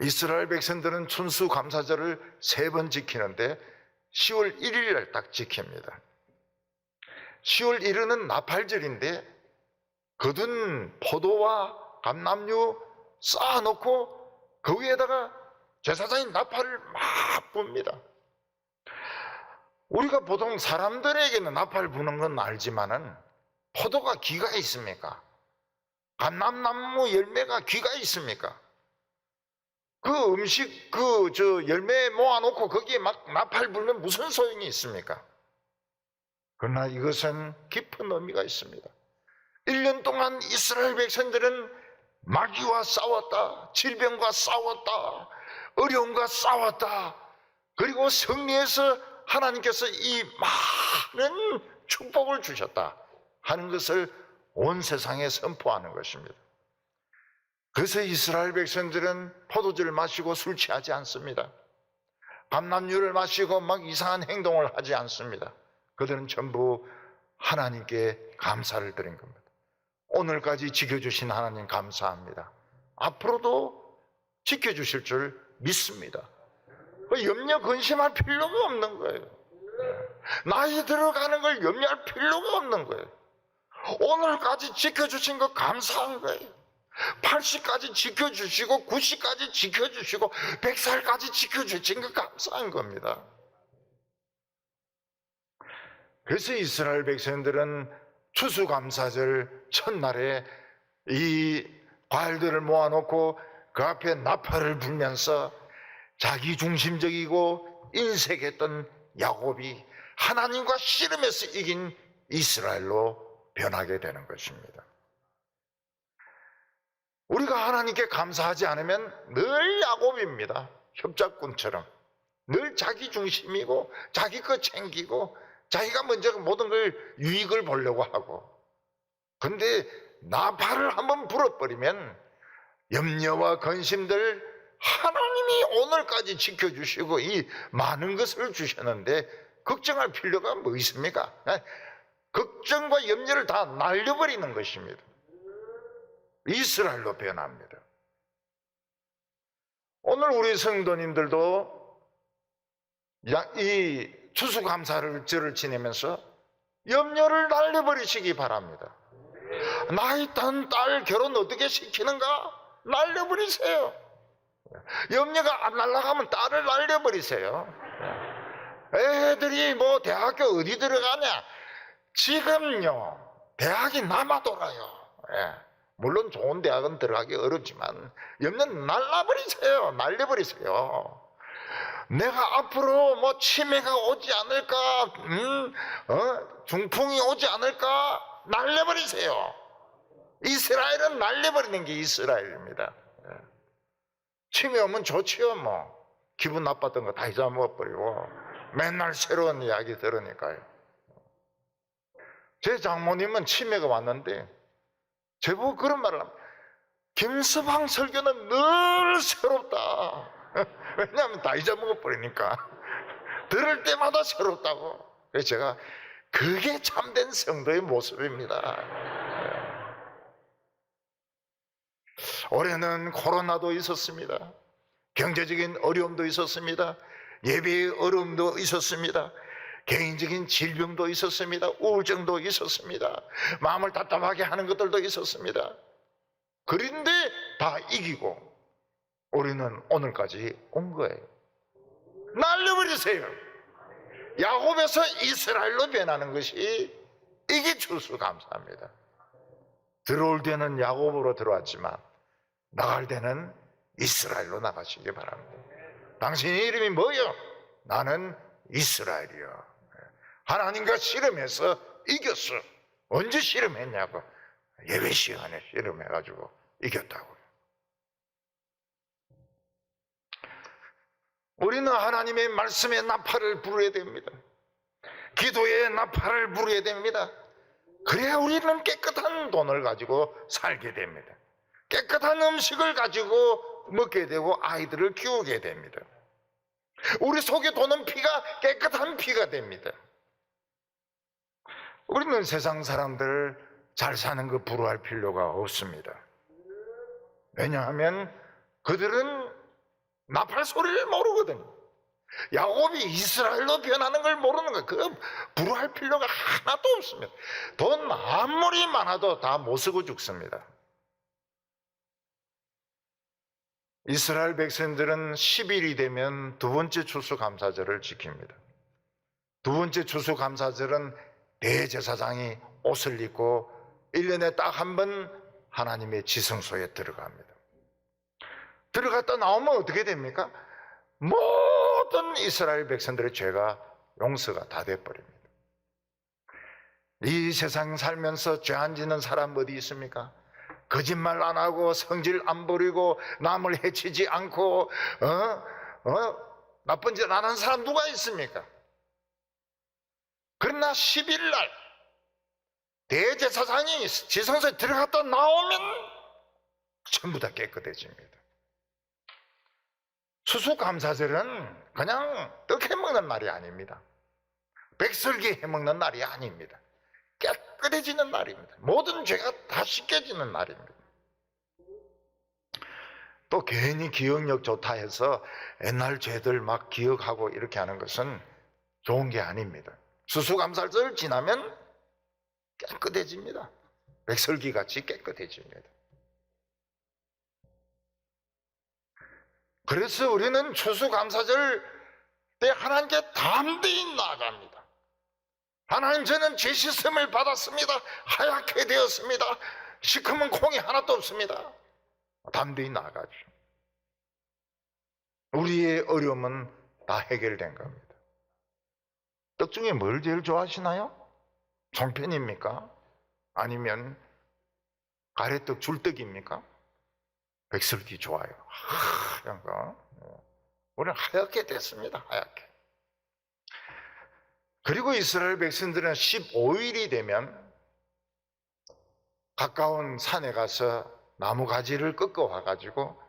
이스라엘 백성들은 춘수감사절을 3번 지키는데 10월 1일 날 딱 지킵니다. 10월 1일은 나팔절인데 거둔 포도와 감람류 쌓아놓고 그 위에다가 제사장이 나팔을 막 붑니다. 우리가 보통 사람들에게는 나팔 부는 건 알지만은 포도가 귀가 있습니까? 감람나무 열매가 귀가 있습니까? 그 음식 열매 모아놓고 거기에 막 나팔 불면 무슨 소용이 있습니까? 그러나 이것은 깊은 의미가 있습니다. 1년 동안 이스라엘 백성들은 마귀와 싸웠다, 질병과 싸웠다, 어려움과 싸웠다. 그리고 승리해서 하나님께서 이 많은 축복을 주셨다 하는 것을 온 세상에 선포하는 것입니다. 그래서 이스라엘 백성들은 포도주를 마시고 술 취하지 않습니다. 감람류를 마시고 막 이상한 행동을 하지 않습니다. 그들은 전부 하나님께 감사를 드린 겁니다. 오늘까지 지켜주신 하나님 감사합니다. 앞으로도 지켜주실 줄 믿습니다. 염려 근심할 필요가 없는 거예요. 나이 들어가는 걸 염려할 필요가 없는 거예요. 오늘까지 지켜주신 거 감사한 거예요. 80까지 지켜주시고 90까지 지켜주시고 100살까지 지켜주신 거 감사한 겁니다. 그래서 이스라엘 백성들은 추수감사절 첫날에 이 과일들을 모아놓고 그 앞에 나팔을 불면서 자기 중심적이고 인색했던 야곱이 하나님과 씨름해서 이긴 이스라엘로 변하게 되는 것입니다. 우리가 하나님께 감사하지 않으면 늘 야곱입니다. 협작꾼처럼 늘 자기 중심이고 자기 거 챙기고 자기가 먼저 모든 걸 유익을 보려고 하고, 근데 나팔을 한번 불어버리면 염려와 근심들 하나님이 오늘까지 지켜주시고 이 많은 것을 주셨는데 걱정할 필요가 뭐 있습니까? 걱정과 염려를 다 날려버리는 것입니다. 이스라엘로 변합니다. 오늘 우리 성도님들도 이 추수감사절을 지내면서 염려를 날려버리시기 바랍니다. 나이 든 딸 결혼 어떻게 시키는가? 날려버리세요. 염려가 안 날아가면 딸을 날려버리세요. 애들이 뭐 대학교 어디 들어가냐? 지금요 대학이 남아돌아요. 물론 좋은 대학은 들어가기 어렵지만 염려는 날라버리세요. 날려버리세요. 내가 앞으로 뭐 치매가 오지 않을까, 중풍이 오지 않을까, 날려버리세요. 이스라엘은 날려버리는 게 이스라엘입니다. 치매 오면 좋지요, 뭐. 기분 나빴던 거 다 잊어먹어버리고, 맨날 새로운 이야기 들으니까요. 제 장모님은 치매가 왔는데, 제보고 그런 말을 합니다. 김서방 설교는 늘 새롭다. 왜냐하면 다 잊어먹어버리니까. 들을 때마다 새롭다고. 그래서 제가 그게 참된 성도의 모습입니다. 올해는 코로나도 있었습니다. 경제적인 어려움도 있었습니다. 예배의 어려움도 있었습니다. 개인적인 질병도 있었습니다. 우울증도 있었습니다. 마음을 답답하게 하는 것들도 있었습니다. 그런데 다 이기고 우리는 오늘까지 온 거예요. 날려버리세요. 야곱에서 이스라엘로 변하는 것이 이게 추수감사입니다. 들어올 때는 야곱으로 들어왔지만 나갈 때는 이스라엘로 나가시기 바랍니다. 당신의 이름이 뭐요? 나는 이스라엘이요. 하나님과 씨름해서 이겼어. 언제 씨름했냐고? 예배 시간에 씨름해가지고 이겼다고요. 우리는 하나님의 말씀에 나팔을 부르어야 됩니다. 기도에 나팔을 부르어야 됩니다. 그래야 우리는 깨끗한 돈을 가지고 살게 됩니다. 깨끗한 음식을 가지고 먹게 되고 아이들을 키우게 됩니다. 우리 속에 도는 피가 깨끗한 피가 됩니다. 우리는 세상 사람들 잘 사는 거 부러워할 필요가 없습니다. 왜냐하면 그들은 나팔 소리를 모르거든요. 야곱이 이스라엘로 변하는 걸 모르는 거예요. 그거 불화할 필요가 하나도 없습니다. 돈 아무리 많아도 다 못 쓰고 죽습니다. 이스라엘 백성들은 10일이 되면 두 번째 추수감사절을 지킵니다. 두 번째 추수감사절은 대제사장이 옷을 입고 1년에 딱 한 번 하나님의 지성소에 들어갑니다. 들어갔다 나오면 어떻게 됩니까? 모든 이스라엘 백성들의 죄가 용서가 다 돼버립니다. 이 세상 살면서 죄 안 짓는 사람 어디 있습니까? 거짓말 안 하고 성질 안 부리고 남을 해치지 않고 나쁜 짓 안 하는 사람 누가 있습니까? 그러나 10일 날 대제사장이 지성소에 들어갔다 나오면 전부 다 깨끗해집니다. 추수감사절은 그냥 떡 해먹는 날이 아닙니다. 백설기 해먹는 날이 아닙니다. 깨끗해지는 날입니다. 모든 죄가 다 씻겨지는 날입니다. 또 괜히 기억력 좋다 해서 옛날 죄들 막 기억하고 이렇게 하는 것은 좋은 게 아닙니다. 추수감사절 지나면 깨끗해집니다. 백설기같이 깨끗해집니다. 그래서 우리는 추수감사절 때 하나님께 담대히 나아갑니다. 하나님, 저는 죄 씻음을 받았습니다. 하얗게 되었습니다. 시커먼 콩이 하나도 없습니다. 담대히 나아가죠. 우리의 어려움은 다 해결된 겁니다. 떡 중에 뭘 제일 좋아하시나요? 송편입니까? 아니면 가래떡 줄떡입니까? 백설기 좋아요. 하얀 거. 우리는 하얗게 됐습니다. 하얗게. 그리고 이스라엘 백성들은 15일이 되면 가까운 산에 가서 나무 가지를 꺾어 와가지고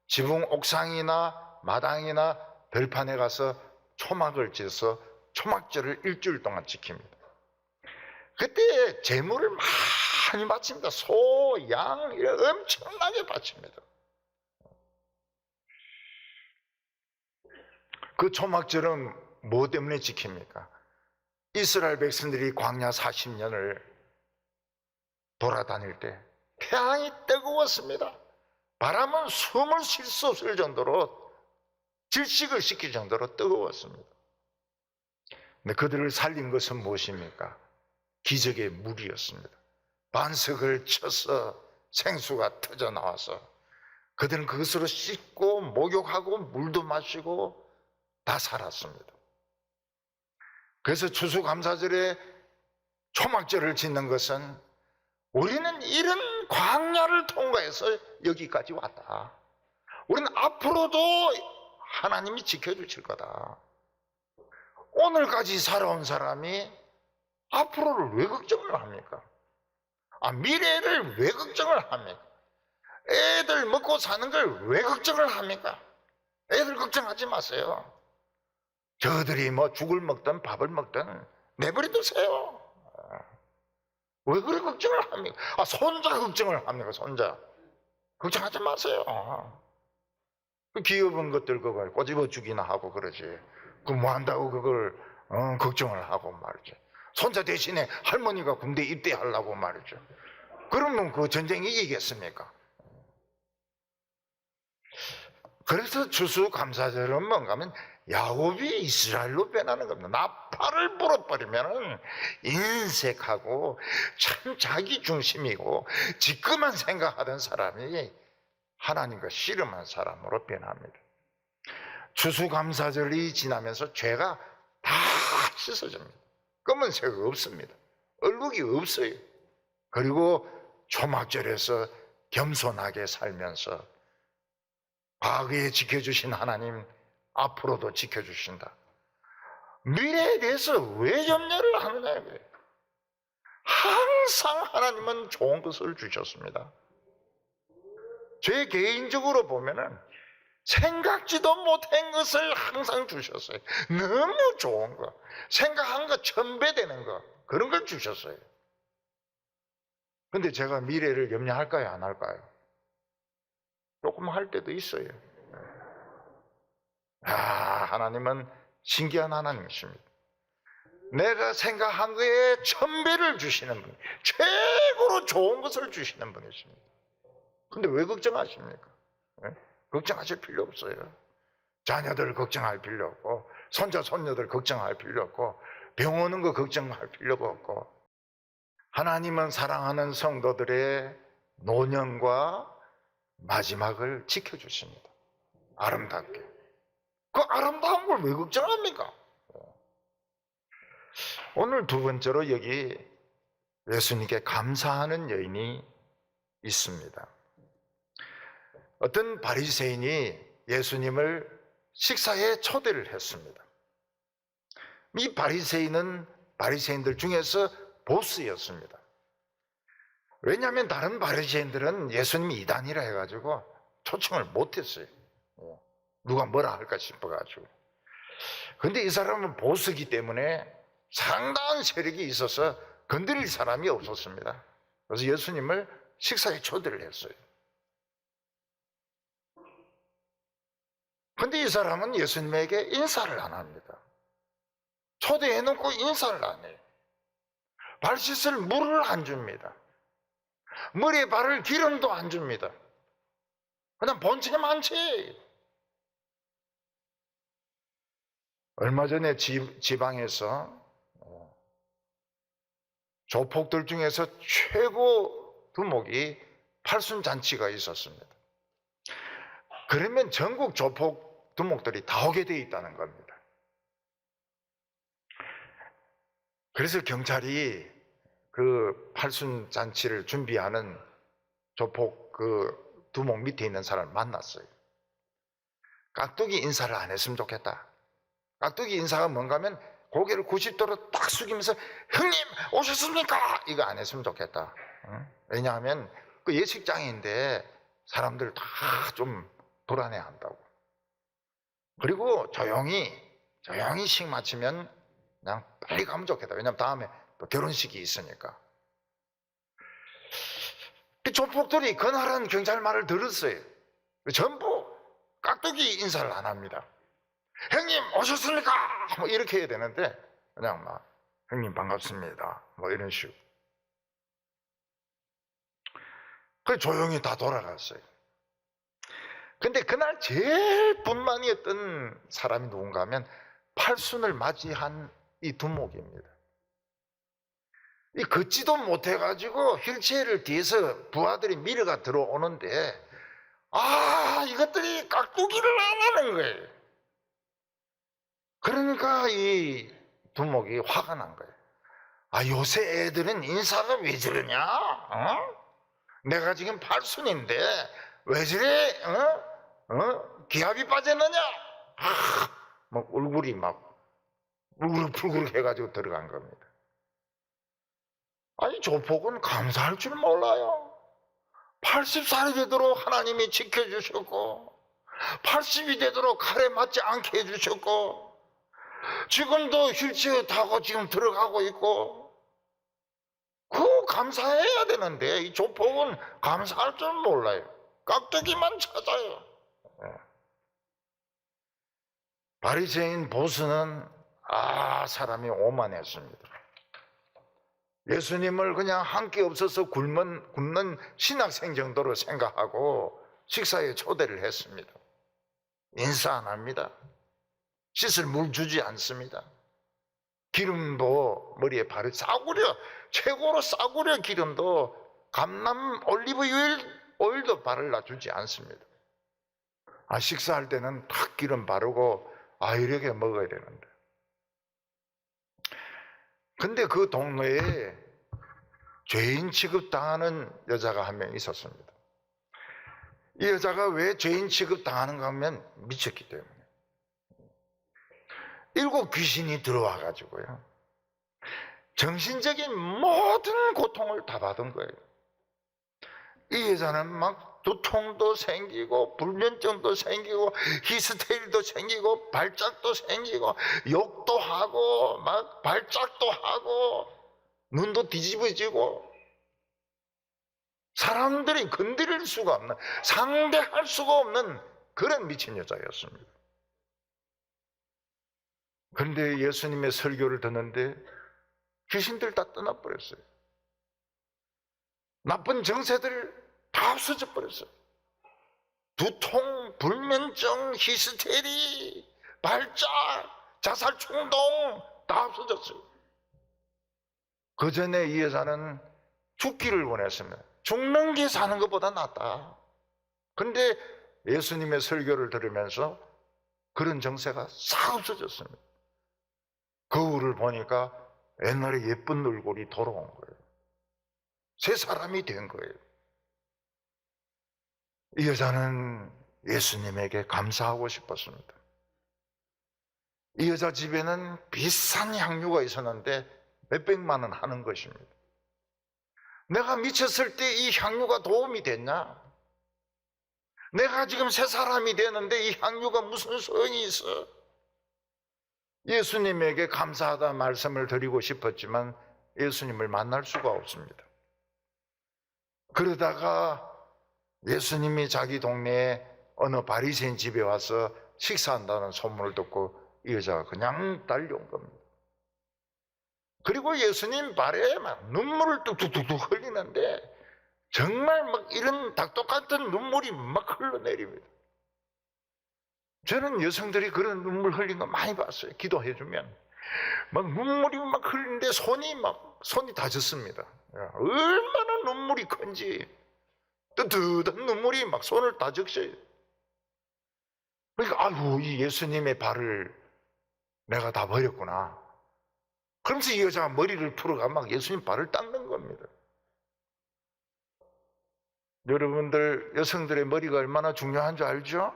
지붕 옥상이나 마당이나 들판에 가서 초막을 지어서 초막절을 일주일 동안 지킵니다. 그때 제물을 많이 바칩니다. 소, 양 엄청나게 바칩니다. 그 초막절은 뭐 때문에 지킵니까? 이스라엘 백성들이 광야 40년을 돌아다닐 때 태양이 뜨거웠습니다. 바람은 숨을 쉴 수 없을 정도로 질식을 시킬 정도로 뜨거웠습니다. 근데 그들을 살린 것은 무엇입니까? 기적의 물이었습니다. 반석을 쳐서 생수가 터져 나와서 그들은 그것으로 씻고 목욕하고 물도 마시고 다 살았습니다. 그래서 추수감사절에 초막절을 짓는 것은 우리는 이런 광야를 통과해서 여기까지 왔다. 우리는 앞으로도 하나님이 지켜주실 거다. 오늘까지 살아온 사람이 앞으로를 왜 걱정을 합니까? 미래를 왜 걱정을 합니까? 애들 먹고 사는 걸 왜 걱정을 합니까? 애들 걱정하지 마세요. 저들이 뭐 죽을 먹든 밥을 먹든 내버려 두세요. 왜 그래 걱정을 합니까? 손자 걱정을 합니까? 손자 걱정하지 마세요. 그 귀여운 것들 그걸 꼬집어 주기나 하고 그러지. 그 뭐 한다고 그걸 걱정을 하고 말이죠. 손자 대신에 할머니가 군대 입대하려고 말이죠. 그러면 그 전쟁 이기겠습니까? 그래서 추수감사절은 뭔가 하면 야곱이 이스라엘로 변하는 겁니다. 나팔을 불어버리면 인색하고 참 자기 중심이고 지금만 생각하던 사람이 하나님과 씨름한 사람으로 변합니다. 추수감사절이 지나면서 죄가 다 씻어집니다. 검은색 없습니다. 얼룩이 없어요. 그리고 초막절에서 겸손하게 살면서 과거에 지켜주신 하나님 앞으로도 지켜주신다. 미래에 대해서 왜 염려를 하느냐 이거예요. 항상 하나님은 좋은 것을 주셨습니다. 제 개인적으로 보면은 생각지도 못한 것을 항상 주셨어요. 너무 좋은 거, 생각한 거 1000배 되는 거, 그런 걸 주셨어요. 근데 제가 미래를 염려할까요, 안 할까요? 조금 할 때도 있어요. 하나님은 신기한 하나님이십니다. 내가 생각한 거에 1000배를 주시는 분, 최고로 좋은 것을 주시는 분이십니다. 근데 왜 걱정하십니까? 걱정하실 필요 없어요. 자녀들 걱정할 필요 없고, 손자 손녀들 걱정할 필요 없고, 병 오는 거 걱정할 필요가 없고, 하나님은 사랑하는 성도들의 노년과 마지막을 지켜주십니다. 아름답게. 그 아름다운 걸 왜 걱정합니까? 오늘 두 번째로 여기 예수님께 감사하는 여인이 있습니다. 어떤 바리새인이 예수님을 식사에 초대를 했습니다. 이 바리새인은 바리새인들 중에서 보스였습니다. 왜냐하면 다른 바리새인들은 예수님이 이단이라 해가지고 초청을 못했어요. 누가 뭐라 할까 싶어가지고. 근데 이 사람은 보스기 때문에 상당한 세력이 있어서 건드릴 사람이 없었습니다. 그래서 예수님을 식사에 초대를 했어요. 근데 이 사람은 예수님에게 인사를 안 합니다. 초대해놓고 인사를 안 해요. 발 씻을 물을 안 줍니다. 머리에 바를 기름도 안 줍니다. 그냥 본체만 채. 얼마 전에 지방에서 조폭들 중에서 최고 두목이 팔순잔치가 있었습니다. 그러면 전국 조폭 두목들이 다 오게 되어 있다는 겁니다. 그래서 경찰이 그 팔순잔치를 준비하는 조폭 그 두목 밑에 있는 사람을 만났어요. 깍두기 인사를 안 했으면 좋겠다. 깍두기 인사가 뭔가 하면 고개를 90도로 딱 숙이면서 형님 오셨습니까? 이거 안 했으면 좋겠다. 왜냐하면 그 예식장인데 사람들 다 좀 불안해 한다고. 그리고 조용히 식 마치면 그냥 빨리 가면 좋겠다. 왜냐하면 다음에 또 결혼식이 있으니까. 그 조폭들이 그날은 경찰 말을 들었어요. 전부 깍두기 인사를 안 합니다. 형님 오셨습니까? 뭐 이렇게 해야 되는데 그냥 막 형님 반갑습니다. 뭐 이런 식으로. 그래서 조용히 다 돌아갔어요. 근데 그날 제일 분만이었던 사람이 누군가 하면 팔순을 맞이한 이 두목입니다. 이 걷지도 못해가지고 휠체어를 뒤에서 부하들이 밀어가 들어오는데 이것들이 깍두기를 안 하는 거예요. 그러니까 이 두목이 화가 난 거예요. 요새 애들은 인사가 왜 저러냐? 내가 지금 팔순인데 왜 저래? 기합이 빠졌느냐? 막 얼굴이 막 울그럭불그럭 해가지고 들어간 겁니다. 조폭은 감사할 줄 몰라요. 80살이 되도록 하나님이 지켜주셨고 80이 되도록 칼에 맞지 않게 해주셨고 지금도 휠체어 타고 지금 들어가고 있고 그거 감사해야 되는데 이 조폭은 감사할 줄 몰라요. 깍두기만 찾아요. 바리새인 보스는 사람이 오만했습니다. 예수님을 그냥 한 끼 없어서 굶는 신학생 정도로 생각하고 식사에 초대를 했습니다. 인사 안 합니다. 씻을 물 주지 않습니다. 기름도 머리에 바르 최고로 싸구려 기름도 감람 올리브 오일도 바르려 주지 않습니다. 식사할 때는 탁 기름 바르고 이렇게 먹어야 되는데. 근데 그 동네에 죄인 취급당하는 여자가 한 명 있었습니다. 이 여자가 왜 죄인 취급당하는가 하면 미쳤기 때문에 7 귀신이 들어와 가지고요 정신적인 모든 고통을 다 받은 거예요. 이 여자는 막 두통도 생기고 불면증도 생기고 히스테리도 생기고 발작도 생기고 욕도 하고 막 발작도 하고 눈도 뒤집어지고 사람들이 건드릴 수가 없는 상대할 수가 없는 그런 미친 여자였습니다. 그런데 예수님의 설교를 듣는데 귀신들 다 떠나버렸어요. 나쁜 정세들 다 없어져 버렸어요. 두통, 불면증, 히스테리, 발작, 자살 충동 다 없어졌어요. 그 전에 이 여자는 죽기를 원했습니다. 죽는 게 사는 것보다 낫다. 그런데 예수님의 설교를 들으면서 그런 정세가 싹 없어졌습니다. 거울을 보니까 옛날에 예쁜 얼굴이 돌아온 거예요. 새 사람이 된 거예요. 이 여자는 예수님에게 감사하고 싶었습니다. 이 여자 집에는 비싼 향유가 있었는데 몇백만 원 하는 것입니다. 내가 미쳤을 때 이 향유가 도움이 됐냐? 내가 지금 새 사람이 되는데 이 향유가 무슨 소용이 있어? 예수님에게 감사하다 말씀을 드리고 싶었지만 예수님을 만날 수가 없습니다. 그러다가 예수님이 자기 동네에 어느 바리새인 집에 와서 식사한다는 소문을 듣고 이 여자가 그냥 달려온 겁니다. 그리고 예수님 발에 막 눈물을 뚝뚝뚝 흘리는데 정말 막 이런 닭독 같은 눈물이 막 흘러내립니다. 저는 여성들이 그런 눈물 흘린 거 많이 봤어요. 기도해주면 막 눈물이 막 흘리는데 손이 다 젖습니다. 얼마나 눈물이 큰지 뜨뜻한 눈물이 막 손을 다 적셔요. 그러니까 아이고 이 예수님의 발을 내가 다 버렸구나. 그러면서 이 여자가 머리를 풀어가 막 예수님 발을 닦는 겁니다. 여러분들 여성들의 머리가 얼마나 중요한 줄 알죠?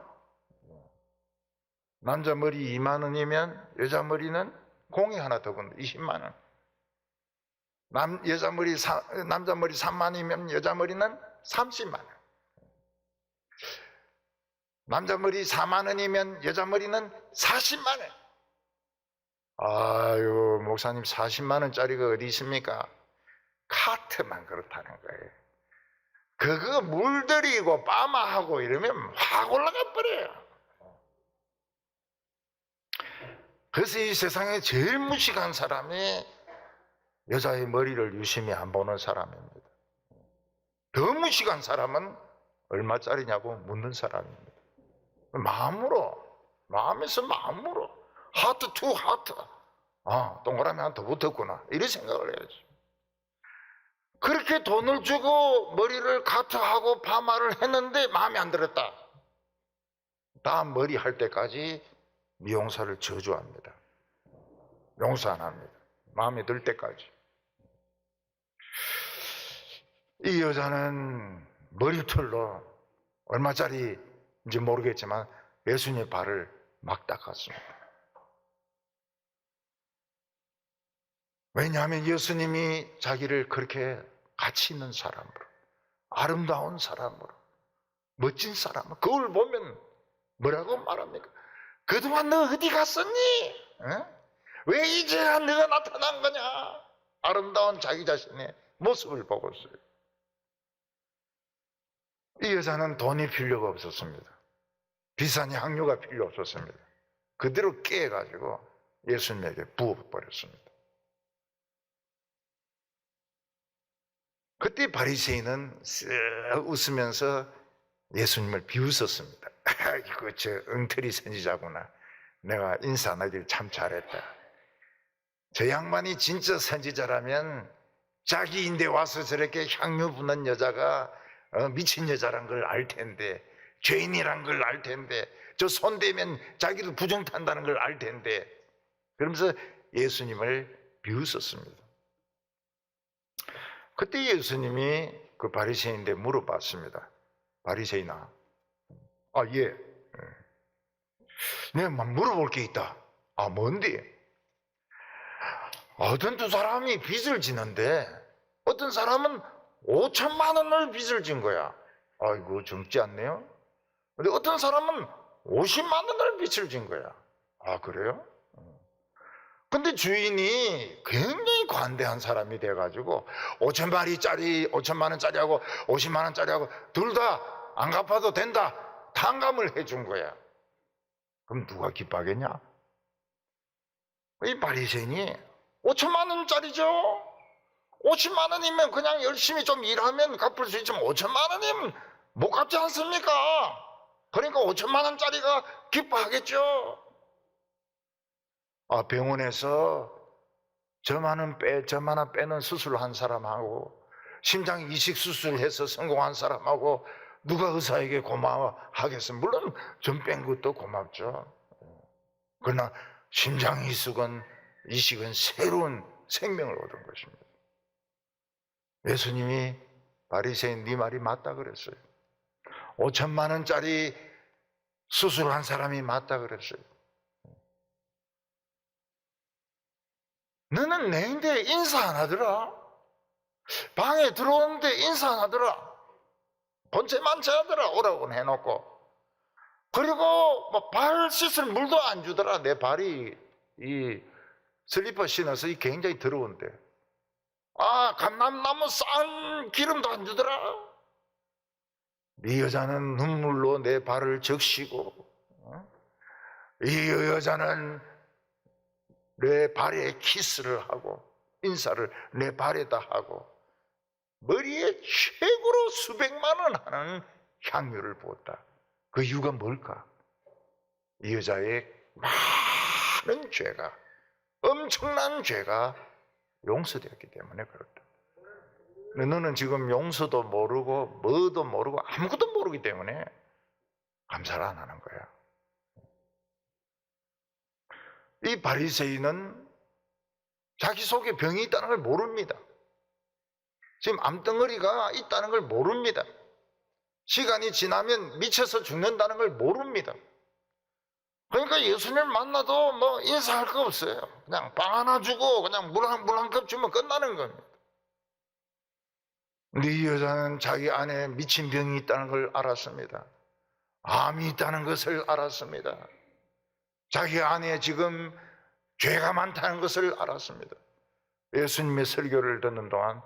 남자 머리 2만 원이면 여자 머리는 공이 하나 더 건데 20만 원. 남자 머리 3만이면 여자 머리는 30만 원. 남자 머리 4만 원이면 여자 머리는 40만 원. 아유, 목사님 40만 원짜리가 어디 있습니까? 카트만 그렇다는 거예요. 그거 물들이고 빠마하고 이러면 확 올라가 버려요. 그래서 이 세상에 제일 무식한 사람이 여자의 머리를 유심히 안 보는 사람입니다. 더 무식한 사람은 얼마짜리냐고 묻는 사람입니다. 마음에서 마음으로 하트 투 하트. 아, 동그라미 하나 더 붙었구나. 이런 생각을 해야지. 그렇게 돈을 주고 머리를 카트하고 파마를 했는데 마음에 안 들었다. 다음 머리 할 때까지 미용사를 저주합니다. 용서 안 합니다. 마음에 들 때까지. 이 여자는 머리털로 얼마짜리인지 모르겠지만 예수님의 발을 막 닦았습니다. 왜냐하면 예수님이 자기를 그렇게 가치 있는 사람으로, 아름다운 사람으로, 멋진 사람으로, 그걸 보면 뭐라고 말합니까? 그동안 너 어디 갔었니? 왜 이제야 너가 나타난 거냐? 아름다운 자기 자신의 모습을 보고 있어요. 이 여자는 돈이 필요가 없었습니다. 비싼 향유가 필요 없었습니다. 그대로 깨가지고 예수님에게 부어버렸습니다. 그때 바리새인은 쓱 웃으면서 예수님을 비웃었습니다. 이거 저 엉터리 선지자구나. 내가 인사 안 하길 참 잘했다. 저 양반이 진짜 선지자라면 자기인데 와서 저렇게 향유 부는 여자가 미친 여자란 걸 알 텐데, 죄인이란 걸 알 텐데, 저 손대면 자기도 부정 탄다는 걸 알 텐데, 그러면서 예수님을 비웃었습니다. 그때 예수님이 그 바리새인한테 물어봤습니다. 바리새인아, 아 예, 내가 막 물어볼 게 있다. 아 뭔데? 어떤 두 사람이 빚을 지는데 어떤 사람은 5천만 원을 빚을 진 거야. 아이고 젊지 않네요. 근데 어떤 사람은 50만 원을 빚을 진 거야. 아 그래요? 근데 주인이 굉장히 관대한 사람이 돼가지고 5천만 원짜리하고 50만 원짜리하고 둘 다 안 갚아도 된다. 탕감을 해준 거야. 그럼 누가 기뻐하겠냐? 이 바리새인이 5천만 원짜리죠. 50만 원이면 그냥 열심히 좀 일하면 갚을 수 있지만 5천만 원이면 못 갚지 않습니까? 그러니까 5천만 원짜리가 기뻐하겠죠. 병원에서 저만한 빼는 수술한 사람하고 심장 이식 수술해서 성공한 사람하고 누가 의사에게 고마워하겠어요? 물론 전 뺀 것도 고맙죠. 그러나 심장 이식은 새로운 생명을 얻은 것입니다. 예수님이 바리새인 네 말이 맞다 그랬어요. 5천만 원짜리 수술한 사람이 맞다 그랬어요. 너는 내인데 인사 안 하더라. 방에 들어오는데 인사 안 하더라. 본체 만져하더라. 오라고 해놓고. 그리고 발 씻을 물도 안 주더라. 내 발이 이 슬리퍼 신어서 굉장히 더러운데. 감람나무 싼 기름도 안 주더라. 이 여자는 눈물로 내 발을 적시고, 이 여자는 내 발에 키스를 하고 인사를 내 발에다 하고 머리에 최고로 수백만 원 하는 향유를 부었다. 그 이유가 뭘까? 이 여자의 많은 죄가, 엄청난 죄가 용서되었기 때문에 그렇다. 너는 지금 용서도 모르고 뭐도 모르고 아무것도 모르기 때문에 감사를 안 하는 거야. 이 바리새인은 자기 속에 병이 있다는 걸 모릅니다. 지금 암덩어리가 있다는 걸 모릅니다. 시간이 지나면 미쳐서 죽는다는 걸 모릅니다. 그러니까 예수님을 만나도 인사할 거 없어요. 그냥 빵 하나 주고 그냥 물 한 컵 주면 끝나는 겁니다. 근데 이 여자는 자기 안에 미친 병이 있다는 걸 알았습니다. 암이 있다는 것을 알았습니다. 자기 안에 지금 죄가 많다는 것을 알았습니다. 예수님의 설교를 듣는 동안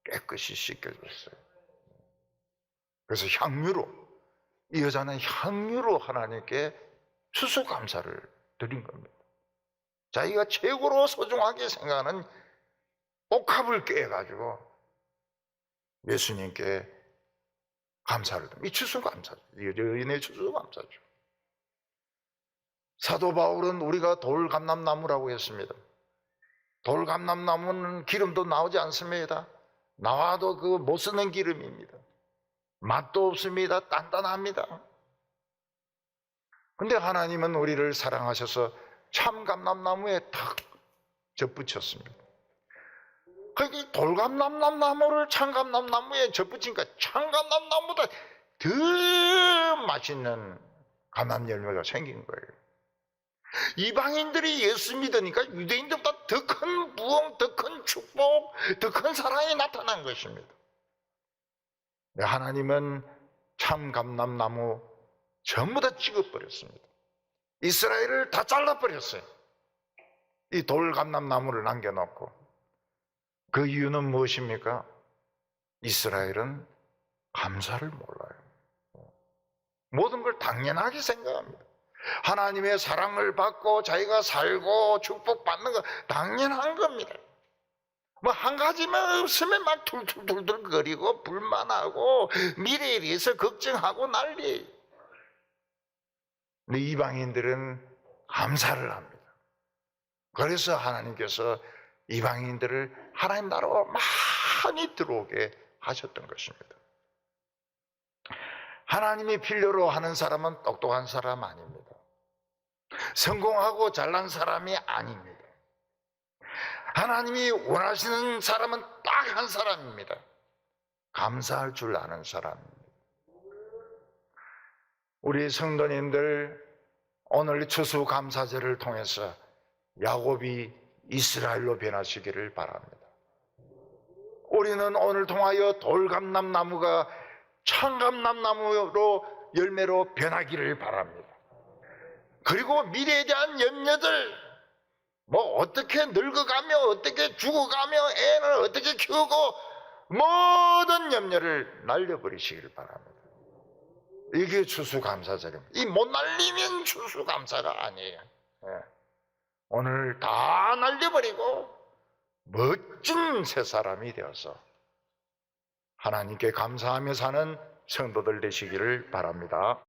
깨끗이 씻겨졌어요. 그래서 이 여자는 향유로 하나님께 추수감사를 드린 겁니다. 자기가 최고로 소중하게 생각하는 옥합을 깨가지고 예수님께 감사를 드립니다. 이 추수감사죠. 여인의 추수감사죠. 사도 바울은 우리가 돌감람나무라고 했습니다. 돌감람나무는 기름도 나오지 않습니다. 나와도 못 쓰는 기름입니다. 맛도 없습니다. 단단합니다. 근데 하나님은 우리를 사랑하셔서 참감람나무에 탁 접붙였습니다. 거기 돌감람나무를 참감람나무에 접붙이니까 참감람나무보다 더 맛있는 감람열매가 생긴 거예요. 이방인들이 예수 믿으니까 유대인들보다 더 큰 부흥, 더 큰 축복, 더 큰 사랑이 나타난 것입니다. 하나님은 참감람나무 전부 다 찍어버렸습니다. 이스라엘을 다 잘라버렸어요. 이 돌감람나무를 남겨놓고. 그 이유는 무엇입니까? 이스라엘은 감사를 몰라요. 모든 걸 당연하게 생각합니다. 하나님의 사랑을 받고 자기가 살고 축복받는 거 당연한 겁니다. 한 가지만 없으면 막 툴툴툴툴 거리고 불만하고 미래에 대해서 걱정하고 난리예요. 근데 이방인들은 감사를 합니다. 그래서 하나님께서 이방인들을 하나님 나라로 많이 들어오게 하셨던 것입니다. 하나님이 필요로 하는 사람은 똑똑한 사람 아닙니다. 성공하고 잘난 사람이 아닙니다. 하나님이 원하시는 사람은 딱 한 사람입니다. 감사할 줄 아는 사람입니다. 우리 성도님들 오늘 추수감사제를 통해서 야곱이 이스라엘로 변하시기를 바랍니다. 우리는 오늘 통하여 돌감람나무가 참감람나무로 열매로 변하기를 바랍니다. 그리고 미래에 대한 염려들, 어떻게 늙어가며 어떻게 죽어가며 애를 어떻게 키우고 모든 염려를 날려버리시기를 바랍니다. 이게 추수감사절입니다. 이 못 날리면 추수감사가 아니에요. 오늘 다 날려버리고 멋진 새 사람이 되어서 하나님께 감사하며 사는 성도들 되시기를 바랍니다.